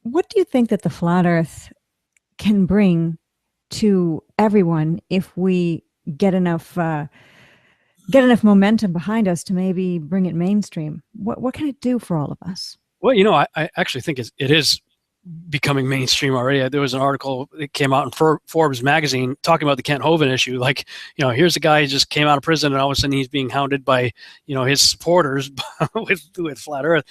What do you think that the flat Earth can bring to everyone if we get enough get enough momentum behind us to maybe bring it mainstream? What can it do for all of us? Well, I actually think it is becoming mainstream already. There was an article that came out in Forbes magazine talking about the Kent Hovind issue. Like, here's a guy who just came out of prison, and all of a sudden he's being hounded by, his supporters with flat Earth,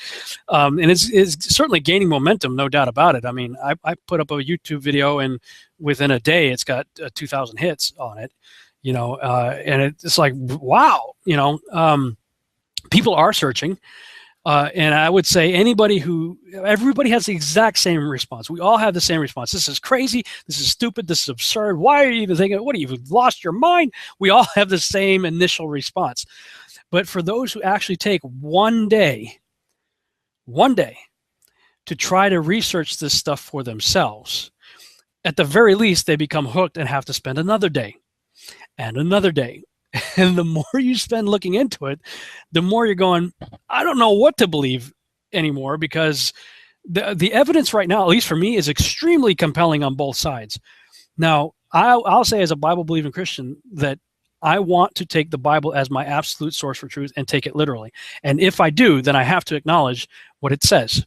and it's certainly gaining momentum, no doubt about it. I mean, I put up a YouTube video, and within a day, it's got 2,000 hits on it. And it's like, wow, people are searching. And I would say everybody has the exact same response. We all have the same response. This is crazy. This is stupid. This is absurd. Why are you even thinking? What, have you lost your mind? We all have the same initial response. But for those who actually take one day to try to research this stuff for themselves, at the very least, they become hooked and have to spend another day and another day. And the more you spend looking into it, the more you're going, I don't know what to believe anymore, because the evidence right now, at least for me, is extremely compelling on both sides. Now, I'll say as a Bible-believing Christian that I want to take the Bible as my absolute source for truth and take it literally. And if I do, then I have to acknowledge what it says.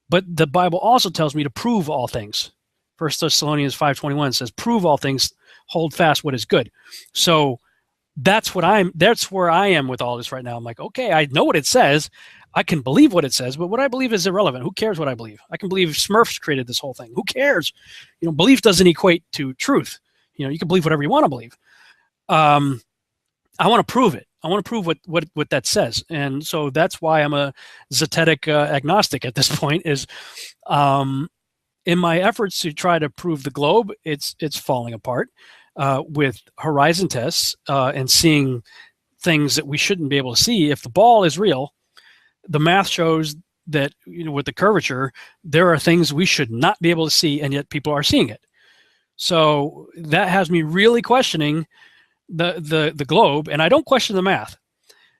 But the Bible also tells me to prove all things. 1 Thessalonians 5:21 says, prove all things, hold fast what is good. So that's where I am with all this right now. I'm like, okay, I know what it says. I can believe what it says, but what I believe is irrelevant. Who cares what I believe? I can believe Smurfs created this whole thing. Who cares? Belief doesn't equate to truth. You can believe whatever you want to believe. I want to prove it. I want to prove what that says. And so that's why I'm a zetetic agnostic at this point, is in my efforts to try to prove the globe, it's falling apart. With horizon tests and seeing things that we shouldn't be able to see. If the ball is real, the math shows that with the curvature, there are things we should not be able to see, and yet people are seeing it. So that has me really questioning the globe, and I don't question the math,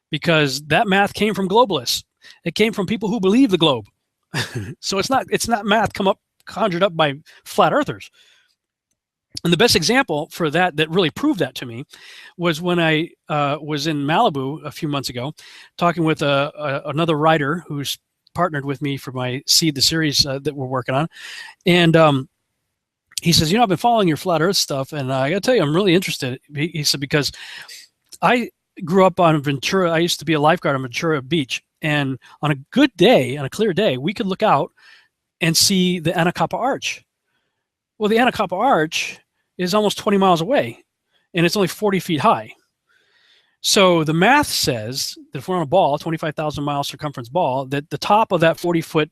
because that math came from globalists. It came from people who believe the globe. So it's not math conjured up by flat earthers. And the best example for that really proved that to me was when I was in Malibu a few months ago, talking with another writer who's partnered with me for my Seed the series that we're working on. And he says, I've been following your flat Earth stuff, and I got to tell you, I'm really interested. He said, because I grew up on Ventura. I used to be a lifeguard on Ventura Beach. And on a good day, on a clear day, we could look out and see the Anacapa Arch. Well, the Anacapa Arch is almost 20 miles away, and it's only 40 feet high. So the math says that if we're on a ball, 25,000 mile circumference ball, that the top of that 40-foot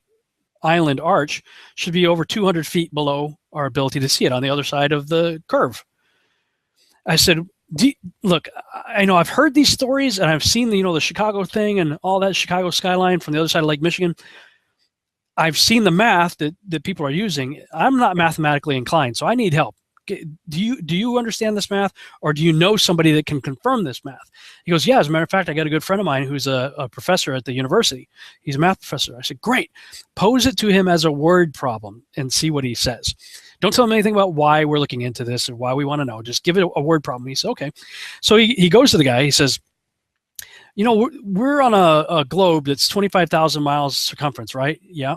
island arch should be over 200 feet below our ability to see it on the other side of the curve. I said, look, I know I've heard these stories, and I've seen the Chicago thing and all that Chicago skyline from the other side of Lake Michigan. I've seen the math that people are using. I'm not mathematically inclined, so I need help. Do you understand this math, or do you know somebody that can confirm this math? He goes, yeah, as a matter of fact, I got a good friend of mine who's a professor at the university. He's a math professor. I said, great. Pose it to him as a word problem and see what he says. Don't tell him anything about why we're looking into this or why we want to know. Just give it a word problem. He said, okay. So he goes to the guy. He says, we're on a globe that's 25,000 miles circumference, right? Yeah.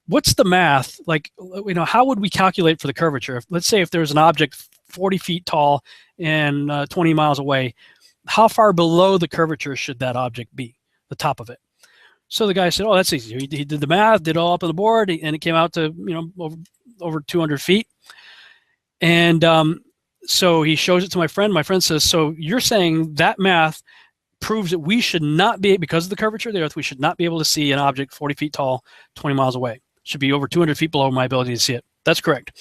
What's the math? Like, how would we calculate for the curvature? Let's say if there's an object 40 feet tall and 20 miles away, how far below the curvature should that object be, the top of it? So the guy said, oh, that's easy. He did the math, did it all up on the board, and it came out to, over 200 feet. And so he shows it to my friend. My friend says, so you're saying that math proves that we should not be, because of the curvature of the Earth, we should not be able to see an object 40 feet tall, 20 miles away. Should be over 200 feet below my ability to see it. That's correct.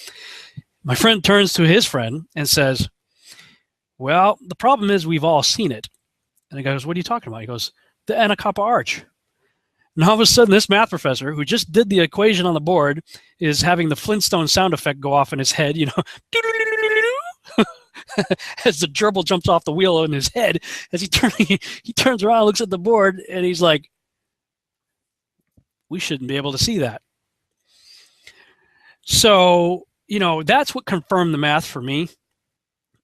My friend turns to his friend and says, well, the problem is we've all seen it. And the guy goes, what are you talking about? He goes, the Anacapa Arch. And all of a sudden, this math professor, who just did the equation on the board, is having the Flintstone sound effect go off in his head, as the gerbil jumps off the wheel in his head. As he turns around, looks at the board, and he's like, we shouldn't be able to see that. So, that's what confirmed the math for me,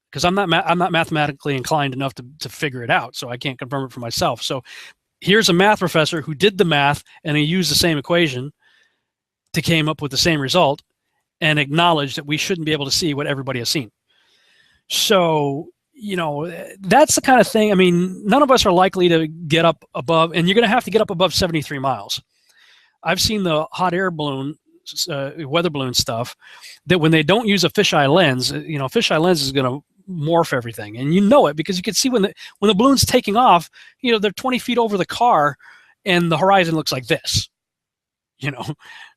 because I'm not mathematically inclined enough to figure it out, so I can't confirm it for myself. So here's a math professor who did the math, and he used the same equation to came up with the same result, and acknowledged that we shouldn't be able to see what everybody has seen. So, that's the kind of thing. I mean, none of us are likely to get up above, and you're going to have to get up above 73 miles. I've seen the hot air balloon, weather balloon stuff, that when they don't use a fisheye lens, fisheye lens is going to morph everything, and it because you can see when the balloon's taking off, they're 20 feet over the car, and the horizon looks like this.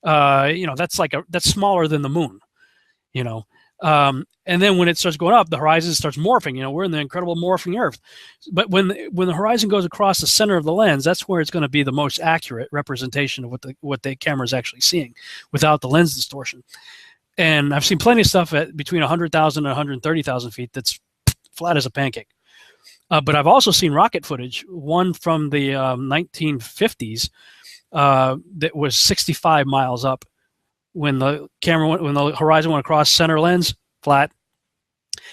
That's smaller than the moon. And then when it starts going up, the horizon starts morphing. We're in the incredible morphing Earth. But when the horizon goes across the center of the lens, that's where it's going to be the most accurate representation of what the camera is actually seeing without the lens distortion. And I've seen plenty of stuff at between 100,000 and 130,000 feet that's flat as a pancake. But I've also seen rocket footage, one from the 1950s that was 65 miles up. When the horizon went across center lens, flat.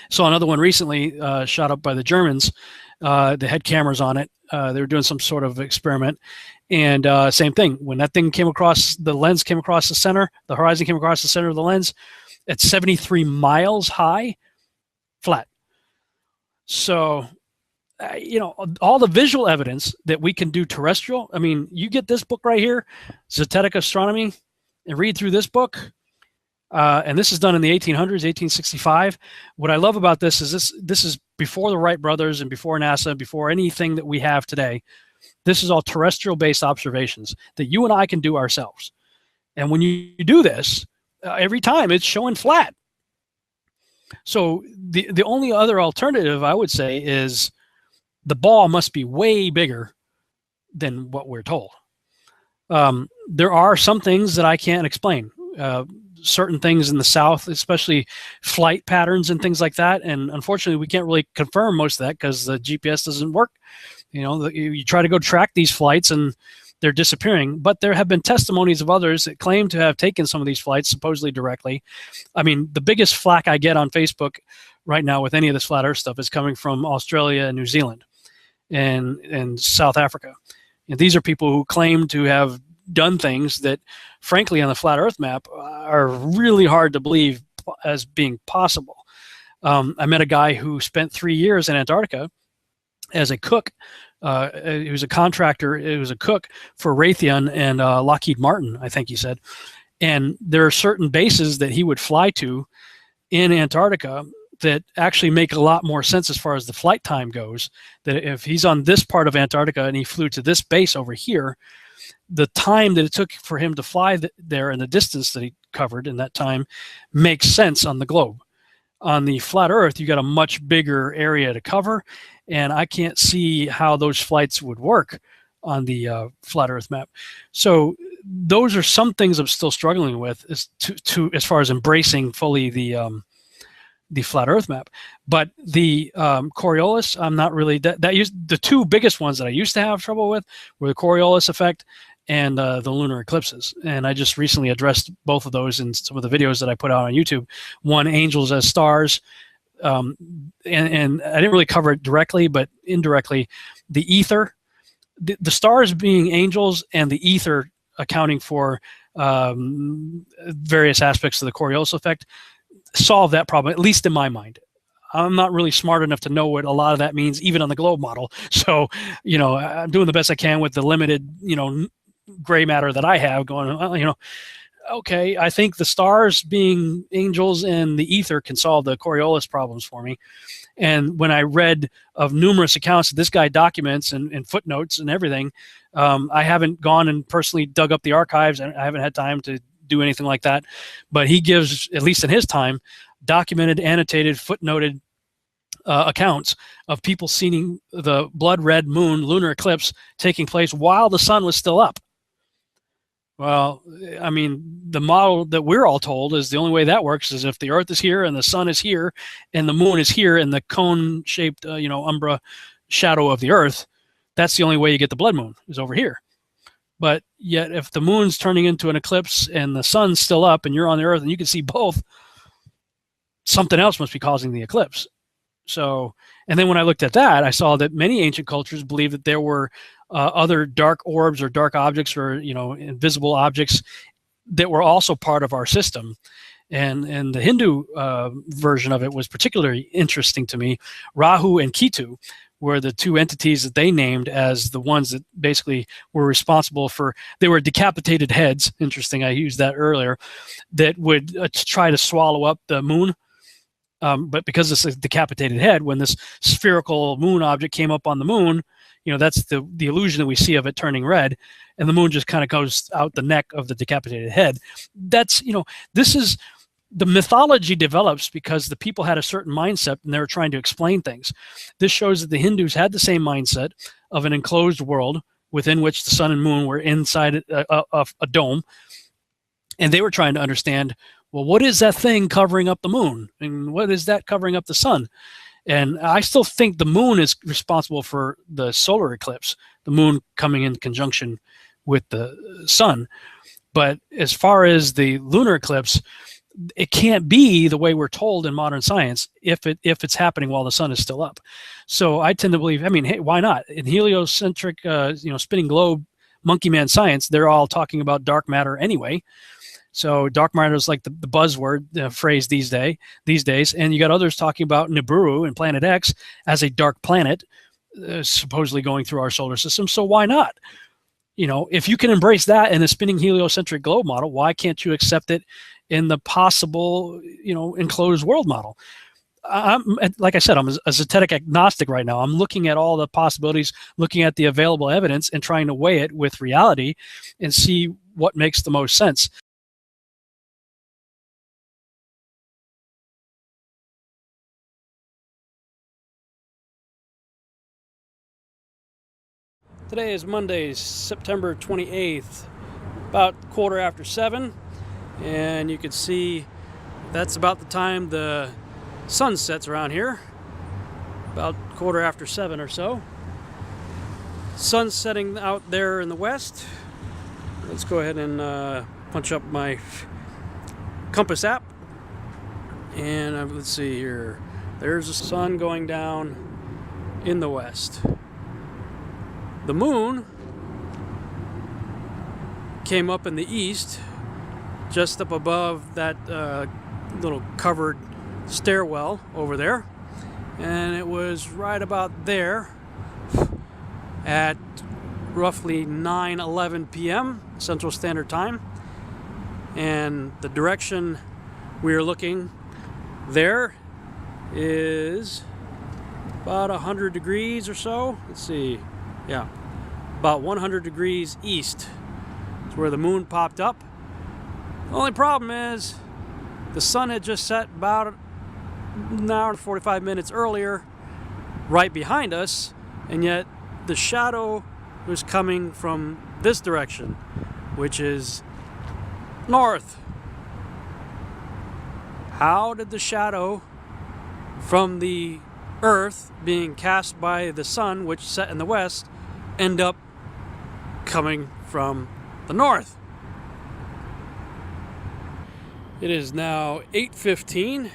Saw another one recently shot up by the Germans. They had cameras on it. They were doing some sort of experiment. And same thing. When that thing came across, the lens came across the center, the horizon came across the center of the lens at 73 miles high, flat. So, all the visual evidence that we can do terrestrial. I mean, you get this book right here, Zetetic Astronomy, and read through this book. And this is done in the 1800s, 1865. What I love about this is this is before the Wright brothers and before NASA, before anything that we have today. This is all terrestrial-based observations that you and I can do ourselves. And when you do this, every time it's showing flat. So the only other alternative I would say is the ball must be way bigger than what we're told. There are some things that I can't explain. Certain things in the South, especially flight patterns and things like that. And unfortunately, we can't really confirm most of that because the GPS doesn't work. You try to go track these flights and they're disappearing. But there have been testimonies of others that claim to have taken some of these flights supposedly directly. I mean, the biggest flack I get on Facebook right now with any of this flat Earth stuff is coming from Australia and New Zealand and South Africa. These are people who claim to have done things that, frankly, on the flat Earth map are really hard to believe as being possible. I met a guy who spent 3 years in Antarctica as a cook. He was a contractor. It was a cook for Raytheon and Lockheed Martin, I think he said. And there are certain bases that he would fly to in Antarctica that actually make a lot more sense as far as the flight time goes. That if he's on this part of Antarctica and he flew to this base over here, the time that it took for him to fly there and the distance that he covered in that time makes sense on the globe. On the flat Earth, you got a much bigger area to cover, and I can't see how those flights would work on the flat Earth map. So those are some things I'm still struggling with as far as embracing fully the flat Earth map. But the Coriolis, I'm not really the two biggest ones that I used to have trouble with were the Coriolis effect and the lunar eclipses. And I just recently addressed both of those in some of the videos that I put out on YouTube. One, angels as stars. And I didn't really cover it directly, but indirectly, the ether, the stars being angels and the ether accounting for various aspects of the Coriolis effect, solve that problem, at least in my mind. I'm not really smart enough to know what a lot of that means, even on the globe model. So, I'm doing the best I can with the limited, gray matter that I have going, okay, I think the stars being angels and the ether can solve the Coriolis problems for me. And when I read of numerous accounts that this guy documents and footnotes and everything, I haven't gone and personally dug up the archives, and I haven't had time to do anything like that. But he gives, at least in his time, documented, annotated, footnoted accounts of people seeing the blood red moon lunar eclipse taking place while the sun was still up. Well, I mean, the model that we're all told is the only way that works is if the Earth is here and the sun is here and the moon is here and the cone-shaped, umbra shadow of the Earth, that's the only way you get the blood moon is over here. But yet, if the moon's turning into an eclipse and the sun's still up and you're on the Earth and you can see both, something else must be causing the eclipse. So, and then when I looked at that, I saw that many ancient cultures believed that there were other dark orbs or dark objects or, invisible objects that were also part of our system. And the Hindu version of it was particularly interesting to me. Rahu and Ketu were the two entities that they named as the ones that basically were responsible for, they were decapitated heads. Interesting, I used that earlier, that would try to swallow up the moon. But because it's a decapitated head, when this spherical moon object came up on the moon, that's the illusion that we see of it turning red, and the moon just kind of goes out the neck of the decapitated head. That's, this is, the mythology develops because the people had a certain mindset and they were trying to explain things. This shows that the Hindus had the same mindset of an enclosed world within which the sun and moon were inside of a dome, and they were trying to understand, well, what is that thing covering up the moon? And what is that covering up the sun? And I still think the moon is responsible for the solar eclipse, the moon coming in conjunction with the sun. But as far as the lunar eclipse, it can't be the way we're told in modern science if it's happening while the sun is still up. So I tend to believe, hey, why not? In heliocentric, spinning globe, monkey man science, they're all talking about dark matter anyway. So dark matter is like the buzzword phrase these days. And you got others talking about Nibiru and Planet X as a dark planet, supposedly going through our solar system. So why not? If you can embrace that in a spinning heliocentric globe model, why can't you accept it in the possible, enclosed world model? Like I said, I'm a zetetic agnostic right now. I'm looking at all the possibilities, looking at the available evidence and trying to weigh it with reality and see what makes the most sense. Today is Monday, September 28th, about 7:15, and you can see that's about the time the sun sets around here, about 7:15 or so. Sun's setting out there in the west. Let's go ahead and punch up my compass app, and let's see here. There's the sun going down in the west. The moon came up in the east, just up above that little covered stairwell over there, and it was right about there at roughly 9:11 p.m. Central Standard Time. And the direction we are looking there is about 100 degrees or so. Let's see. Yeah, about 100 degrees east. It's where the moon popped up. The only problem is the sun had just set about an hour and 45 minutes earlier right behind us, and yet the shadow was coming from this direction, which is north. How did the shadow from the Earth being cast by the sun, which set in the west, end up coming from the north? It is now 8:15,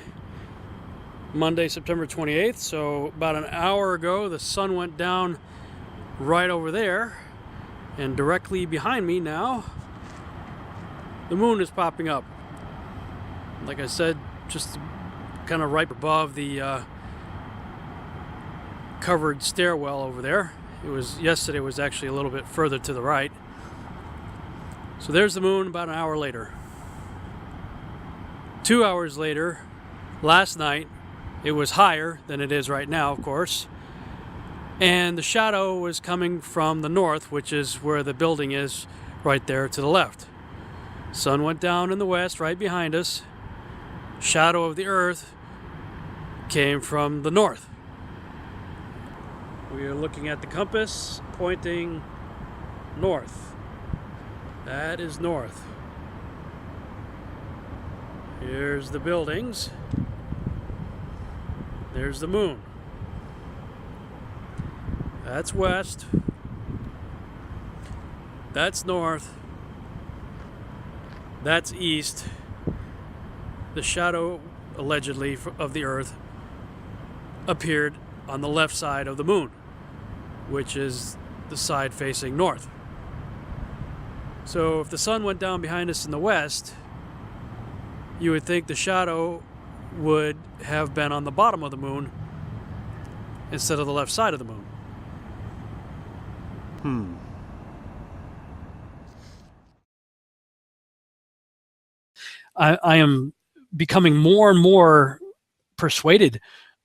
Monday, September 28th. So about an hour ago, the sun went down right over there, and directly behind me now, the moon is popping up. Like I said, just kind of right above the covered stairwell over there. Yesterday was actually a little bit further to the right. So there's the moon about an hour later. 2 hours later, last night, it was higher than it is right now, of course. And the shadow was coming from the north, which is where the building is right there to the left. Sun went down in the west, right behind us. Shadow of the Earth came from the north. We are looking at the compass pointing north. That is north. Here's the buildings. There's the moon. That's west. That's north. That's east. The shadow, allegedly, of the Earth appeared on the left side of the moon, which is the side facing north. So if the sun went down behind us in the west, you would think the shadow would have been on the bottom of the moon instead of the left side of the moon. I am becoming more and more persuaded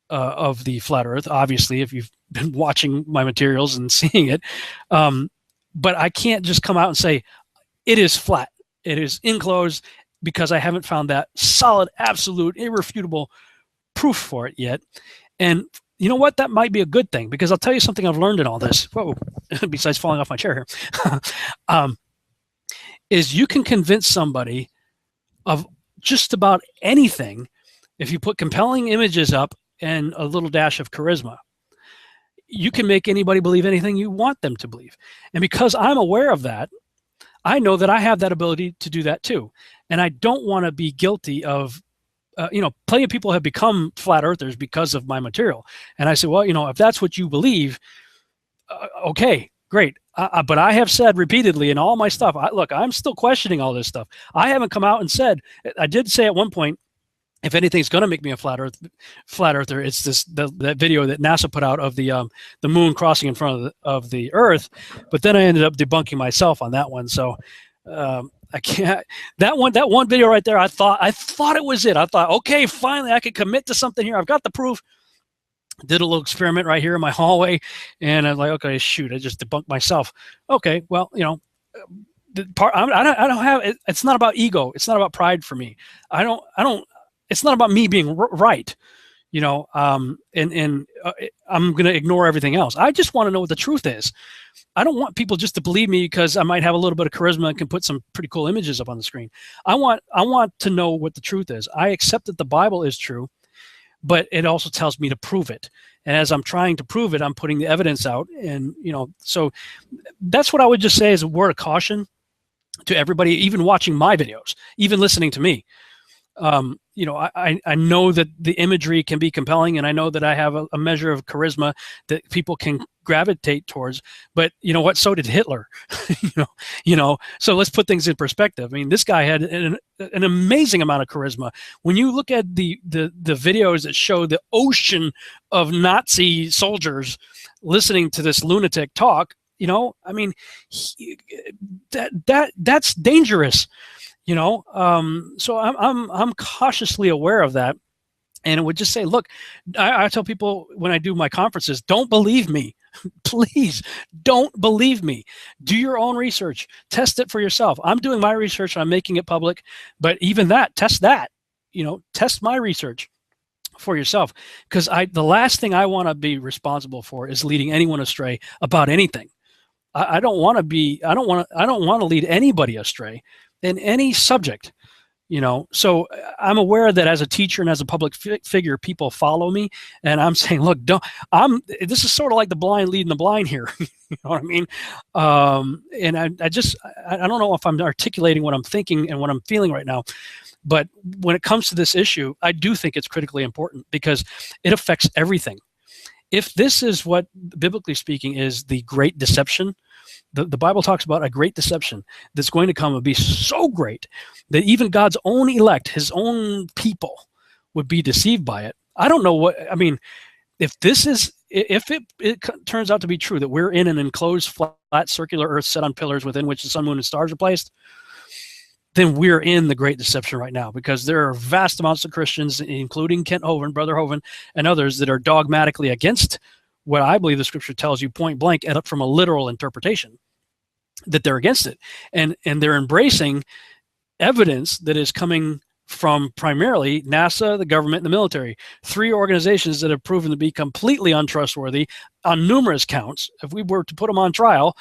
of the flat Earth. Obviously, if you've been watching my materials and seeing it, but I can't just come out and say it is flat. It is enclosed, because I haven't found that solid, absolute, irrefutable proof for it yet. And you know what? That might be a good thing, because I'll tell you something I've learned in all this. Whoa, besides falling off my chair here, is you can convince somebody of just about anything if you put compelling images up and a little dash of charisma. You can make anybody believe anything you want them to believe. And because I'm aware of that, I know that I have that ability to do that too. And I don't want to be guilty of, plenty of people have become flat earthers because of my material. And I say, well, if that's what you believe, okay, great. But I have said repeatedly in all my stuff, look, I'm still questioning all this stuff. I haven't come out and said, I did say at one point, if anything's going to make me a flat earther, it's that video that NASA put out of the moon crossing in front of the Earth. But then I ended up debunking myself on that one. So I can't. That one video right there, I thought it was it. I thought, okay, finally I could commit to something here. I've got the proof. Did a little experiment right here in my hallway, and I'm like, okay, shoot, I just debunked myself. Okay, well, the part I don't have. It's not about ego. It's not about pride for me. I don't. It's not about me being right, and I'm going to ignore everything else. I just want to know what the truth is. I don't want people just to believe me because I might have a little bit of charisma and can put some pretty cool images up on the screen. I want to know what the truth is. I accept that the Bible is true, but it also tells me to prove it. And as I'm trying to prove it, I'm putting the evidence out. And, so that's what I would just say as a word of caution to everybody, even watching my videos, even listening to me. I know that the imagery can be compelling, and I know that I have a measure of charisma that people can gravitate towards. But you know what? So did Hitler. So let's put things in perspective. I mean, this guy had an amazing amount of charisma. When you look at the videos that show the ocean of Nazi soldiers listening to this lunatic talk, I mean, that's dangerous. So I'm cautiously aware of that, and it would just say, look, I tell people when I do my conferences, don't believe me. Please don't believe me. Do your own research. Test it for yourself. I'm doing my research and I'm making it public, but even that, test that. Test my research for yourself, because the last thing I want to be responsible for is leading anyone astray about anything. I don't want to lead anybody astray in any subject, so I'm aware that as a teacher and as a public figure, people follow me, and I'm saying, look, this is sort of like the blind leading the blind here. You know what I mean? And I don't know if I'm articulating what I'm thinking and what I'm feeling right now, but when it comes to this issue, I do think it's critically important because it affects everything. If this is what, biblically speaking, is the great deception, the Bible talks about a great deception that's going to come and be so great that even God's own elect, his own people, would be deceived by it. I don't know if it turns out to be true that we're in an enclosed, flat, circular earth set on pillars within which the sun, moon, and stars are placed, then we're in the great deception right now, because there are vast amounts of Christians, including Kent Hovind, Brother Hovind, and others, that are dogmatically against what I believe the scripture tells you point blank, and up from a literal interpretation, that they're against it. And they're embracing evidence that is coming from primarily NASA, the government, and the military, three organizations that have proven to be completely untrustworthy on numerous counts. If we were to put them on trial,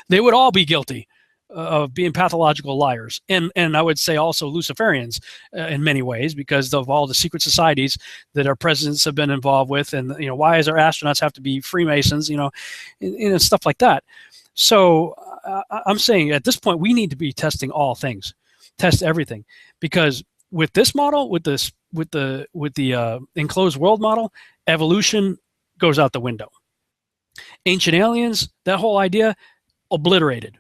they would all be guilty of being pathological liars, and I would say also Luciferians in many ways, because of all the secret societies that our presidents have been involved with, and why does our astronauts have to be Freemasons, and stuff like that. So I'm saying at this point we need to be testing all things, test everything, because with this model, with the enclosed world model, evolution goes out the window. Ancient aliens, that whole idea, obliterated.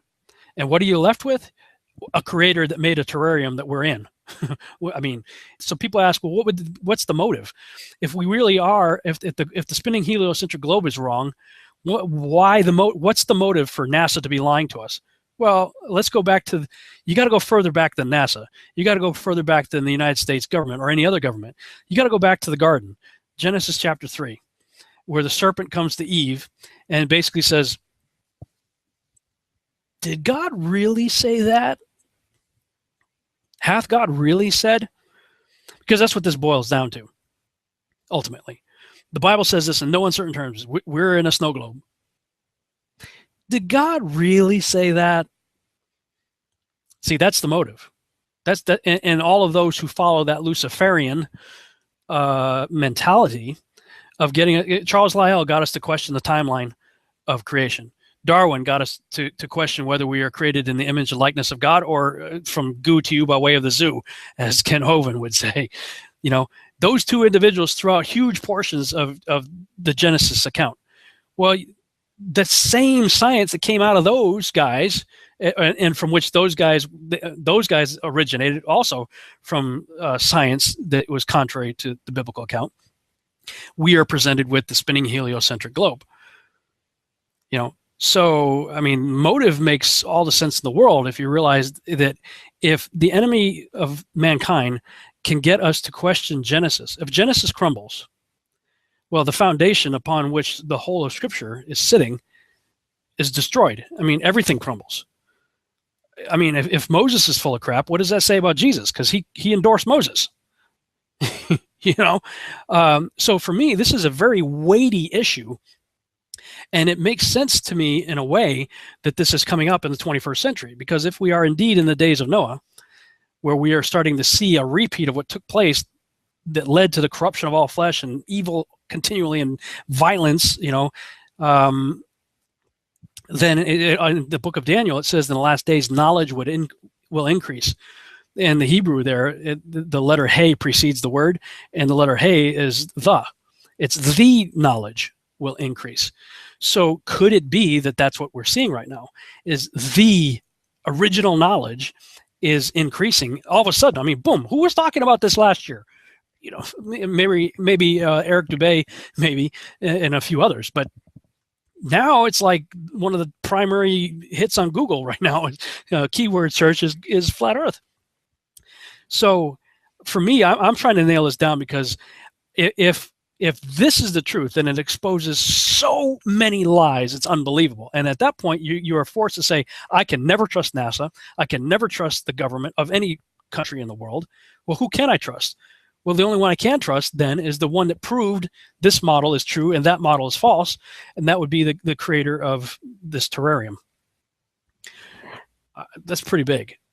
And what are you left with? A creator that made a terrarium that we're in. I mean, so people ask, well, what's the motive? If we really are, if the spinning heliocentric globe is wrong, what's the motive for NASA to be lying to us? Well, let's go back to, you got to go further back than NASA. You got to go further back than the United States government or any other government. You got to go back to the garden, Genesis chapter 3, where the serpent comes to Eve and basically says, did God really say that? Hath God really said? Because that's what this boils down to, ultimately. The Bible says this in no uncertain terms. We're in a snow globe. Did God really say that? See, that's the motive. That's that, and all of those who follow that Luciferian mentality of getting it. Charles Lyell got us to question the timeline of creation. Darwin got us to question whether we are created in the image and likeness of God or from goo to you by way of the zoo, as Ken Hovind would say. You know, those two individuals throw out huge portions of the Genesis account. Well, the same science that came out of those guys, and from which those guys originated, also from science that was contrary to the biblical account. We are presented with the spinning heliocentric globe. You know, so I mean, motive makes all the sense in the world if you realize that if the enemy of mankind can get us to question Genesis, if Genesis crumbles, well, the foundation upon which the whole of Scripture is sitting is destroyed. I mean, everything crumbles. I mean, if Moses is full of crap, what does that say about Jesus? Because he endorsed Moses. You know, so for me, this is a very weighty issue, and it makes sense to me in a way that this is coming up in the 21st century. Because if we are indeed in the days of Noah, where we are starting to see a repeat of what took place that led to the corruption of all flesh and evil continually and violence, you know, then in the book of Daniel, it says in the last days, knowledge will increase. And the Hebrew there, the letter Hey precedes the word, and the letter Hey is the. It's the knowledge will increase. So could it be that that's what we're seeing right now, is the original knowledge is increasing all of a sudden? I mean, boom, who was talking about this last year? You know, maybe Eric Dubay, maybe, and a few others. But now it's like one of the primary hits on Google right now. Keyword search is flat Earth. So for me, I'm trying to nail this down, because if this is the truth, then it exposes so many lies, it's unbelievable. And at that point, you are forced to say, I can never trust NASA. I can never trust the government of any country in the world. Well, who can I trust? Well, the only one I can trust then is the one that proved this model is true and that model is false, and that would be the creator of this terrarium. That's pretty big.